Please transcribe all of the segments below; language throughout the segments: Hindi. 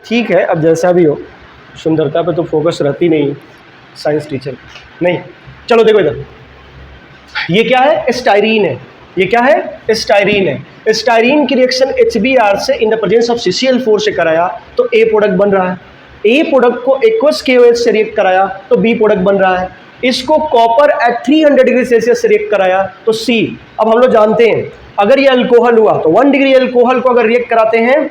ठीक है, अब जैसा भी हो, सुंदरता पे तो फोकस रहती नहीं साइंस टीचर नहीं। चलो देखो इधर, ये क्या है? स्टाइरीन है। ये क्या है? स्टाइरीन है। स्टाइरीन की रिएक्शन HBr से in the presence of CCl4 से कराया तो A प्रोडक्ट बन रहा है। A प्रोडक्ट को एक्वस KOH से रिएक्ट कराया तो B प्रोडक्ट बन रहा है। इसको कॉपर एट 300 डिग्री सेल्सियस से रिएक्ट कराया तो C। अब हम लोग जानते हैं अगर ये अल्कोहल हुआ तो 1 डिग्री अल्कोहल को अगर रिएक्ट कराते हैं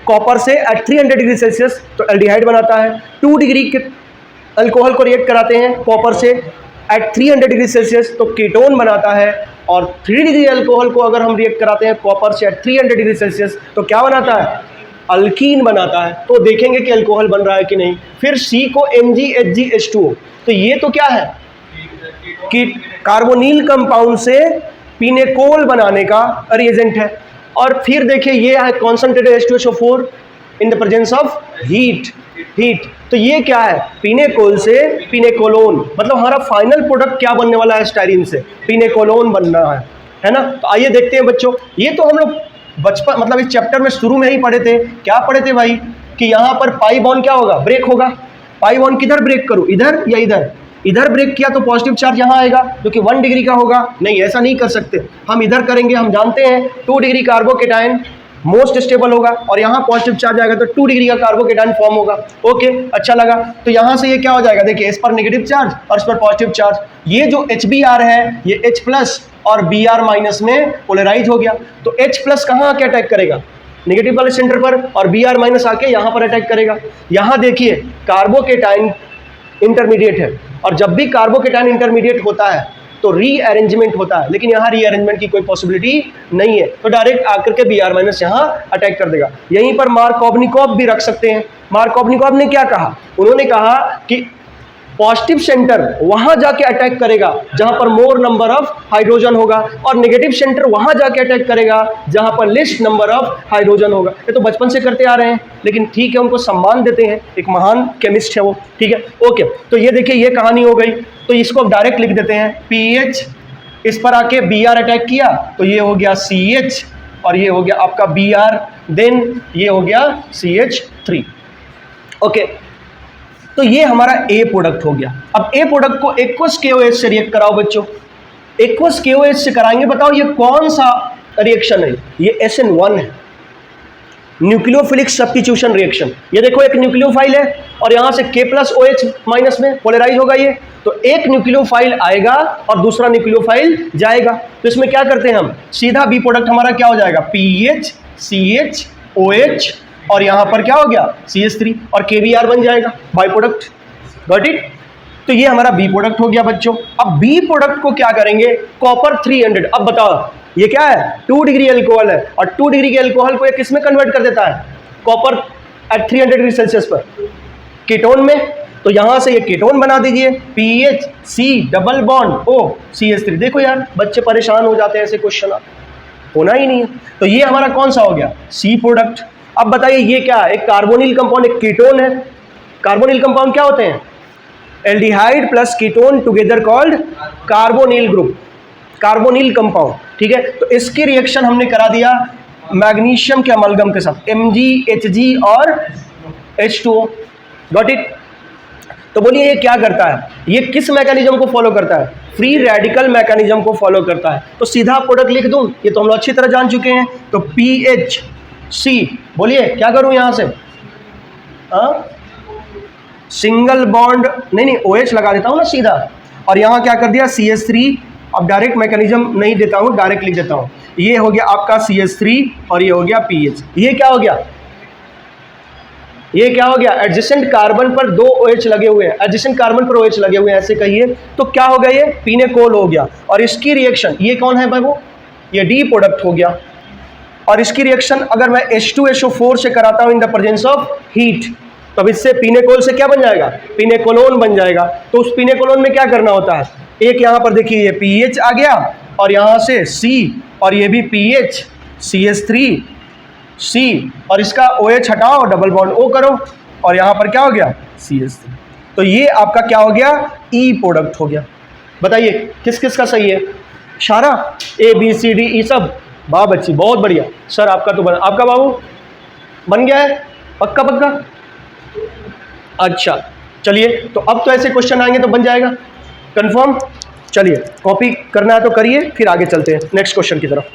कॉपर से एट 300 डिग्री सेल्सियस तो एल्डिहाइड बनाता है। 2 डिग्री के अल्कोहल को रिएक्ट कराते हैं कॉपर से एट 300 डिग्री सेल्सियस तो कीटोन बनाता है। और 3 डिग्री अल्कोहल को अगर हम रिएक्ट कराते हैं कॉपर से एट 300 डिग्री सेल्सियस तो क्या बनाता है? अल्कीन बनाता है। तो देखेंगे कि अल्कोहल बन रहा है कि नहीं। फिर C को MgHgH2O, तो ये तो क्या है कि कार्बोनिल कंपाउंड से पिनेकोल बनाने का रिएजेंट है। और फिर देखिए ये है concentrated H2SO4 in the presence of heat. तो ये क्या है? पिनेकोल से पिनेकोलोन, मतलब हमारा फाइनल प्रोडक्ट क्या बनने वाला है? स्टाइरीन से पिनेकोलोन बनना है ना। तो आइए देखते हैं बच्चों, ये तो हम लोग बचपन मतलब इस चैप्टर में शुरू में ही पढ़े थे। क्या पढ़े थे भाई? कि यहाँ पर पाई बॉन्ड क्या होगा? ब्रेक होगा। पाई बॉन्ड किधर ब्रेक करूँ, इधर या इधर? इधर ब्रेक किया तो पॉजिटिव चार्ज यहाँ आएगा जो कि 1 डिग्री का होगा। नहीं, ऐसा नहीं कर सकते, हम इधर करेंगे। हम जानते हैं 2 डिग्री कार्बोकेटाइन मोस्ट स्टेबल होगा और यहाँ पॉजिटिव चार्ज आएगा तो 2 डिग्री का कार्बोकेटाइन फॉर्म होगा। ओके, अच्छा लगा। तो यहाँ से ये क्या हो जाएगा? देखिए, इस पर नेगेटिव चार्ज और इस पर पॉजिटिव चार्ज। ये जो HBr है ये H+ और Br- में पोलराइज हो गया। तो H+ कहाँ आके अटैक करेगा? नेगेटिव वाले सेंटर पर, और Br- आके यहाँ पर अटैक करेगा। यहाँ देखिए कार्बोकेटाइन इंटरमीडिएट है, और जब भी कार्बोकेटाइन इंटरमीडिएट होता है तो रीअरेंजमेंट होता है, लेकिन यहाँ रीअरेंजमेंट की कोई पॉसिबिलिटी नहीं है। तो डायरेक्ट आकर के Br- यहाँ अटैक कर देगा। यहीं पर मार्कोवनिकॉव भी रख सकते हैं। मार्कोवनिकॉव ने क्या कहा? उन्होंने कहा कि पॉजिटिव सेंटर वहां जाके अटैक करेगा जहां पर मोर नंबर ऑफ हाइड्रोजन होगा, और नेगेटिव सेंटर वहां जाके अटैक करेगा जहां पर लेस नंबर ऑफ हाइड्रोजन होगा। ये तो बचपन से करते आ रहे हैं, लेकिन ठीक है, उनको सम्मान देते हैं, एक महान केमिस्ट है वो। ठीक है, ओके। तो ये देखिए, ये कहानी हो गई। तो इसको डायरेक्ट लिख देते हैं PH, इस पर आके Br अटैक किया तो ये हो गया CH, और ये हो गया आपका Br, देन ये हो गया CH3। ओके, तो ये हमारा A प्रोडक्ट हो गया। अब A प्रोडक्ट को एक्वस KOH से रिएक्ट कराओ बच्चों। एक्वस KOH से कराएंगे, बताओ ये कौन सा रिएक्शन है? ये SN1 है, न्यूक्लियोफिलिक सब्स्टिट्यूशन रिएक्शन। ये देखो, एक न्यूक्लियोफाइल है और यहाँ से K+OH- में पोलराइज होगा ये, तो एक न्यूक्लियोफाइल आएगा और दूसरा न्यूक्लियोफाइल जाएगा। तो इसमें क्या करते हैं हम? सीधा B प्रोडक्ट हमारा क्या हो जाएगा? PH CH OH, और यहाँ पर क्या हो गया? CH3, और KBr बन जाएगा बाई प्रोडक्ट। Got it? तो ये हमारा B प्रोडक्ट हो गया बच्चों। अब B प्रोडक्ट को क्या करेंगे? कॉपर 300। अब बताओ ये क्या है? 2 डिग्री अल्कोहल है, और 2 डिग्री के अल्कोहल को ये किस में कन्वर्ट कर देता है? कॉपर एट 300 डिग्री सेल्सियस पर कीटोन में। तो यहां से ये कीटोन बना दीजिए, PHC double bond O CH3। देखो यार, बच्चे परेशान हो जाते हैं, ऐसे क्वेश्चन होना ही नहीं है। तो ये हमारा कौन सा हो गया? C product. अब बताइए ये क्या है? एक कार्बोनिल कंपाउंड, एक कीटोन है। कार्बोनिल कंपाउंड क्या होते हैं? Aldehyde plus ketone together called carbonyl group, carbonyl compound. ठीक है, तो इसकी रिएक्शन हमने करा दिया मैग्नीशियम के अमलगम के साथ, MgHg और H2O। Got it? तो बोलिए ये क्या करता है? ये किस मैकेनिज्म को फॉलो करता है? फ्री रेडिकल मैकेनिज्म को फॉलो करता है। तो सीधा प्रोडक्ट लिख दूं, ये तो हम लोग अच्छी तरह जान चुके हैं। तो PHC, बोलिए क्या करूं यहां से? सिंगल बॉन्ड, नहीं OH लगा देता हूं ना सीधा, और यहां क्या कर दिया? CH3। अब डायरेक्ट मैकेनिज्म नहीं देता हूं, डायरेक्ट लिख देता हूं। ये हो गया आपका CH3 और ये हो गया PH। ये क्या हो गया? ये क्या हो गया? एडजेसेंट कार्बन पर 2 OH लगे हुए हैं, एडजेसेंट कार्बन पर OH लगे हुए हैं, ऐसे कहिए। तो क्या हो गया? ये पिनेकोल हो गया। और इसकी रिएक्शन, ये कौन है भाई? वो ये D प्रोडक्ट हो गया। और इसकी रिएक्शन अगर मैं H2SO4 से कराता हूं in the presence of heat, तो अब इससे पिनेकोल से क्या बन जाएगा? पिनेकोलोन बन जाएगा। तो उस पिनेकोलोन में क्या करना होता है? एक यहाँ पर देखिए ये PH आ गया, और यहाँ से C, और ये भी PH CH3 C, और इसका OH हटाओ, डबल बॉन्ड O करो, और यहाँ पर क्या हो गया? CH3। तो ये आपका क्या हो गया? E प्रोडक्ट हो गया। बताइए किस किस का सही है? सारा A B C D E सब? वाह बच्ची, बहुत बढ़िया। सर आपका तो बना, आपका बाबू बन गया है। पक्का पक्का? अच्छा चलिए, तो अब तो ऐसे क्वेश्चन आएंगे तो बन जाएगा कंफर्म। चलिए कॉपी करना है तो करिए, फिर आगे चलते हैं नेक्स्ट क्वेश्चन की तरफ।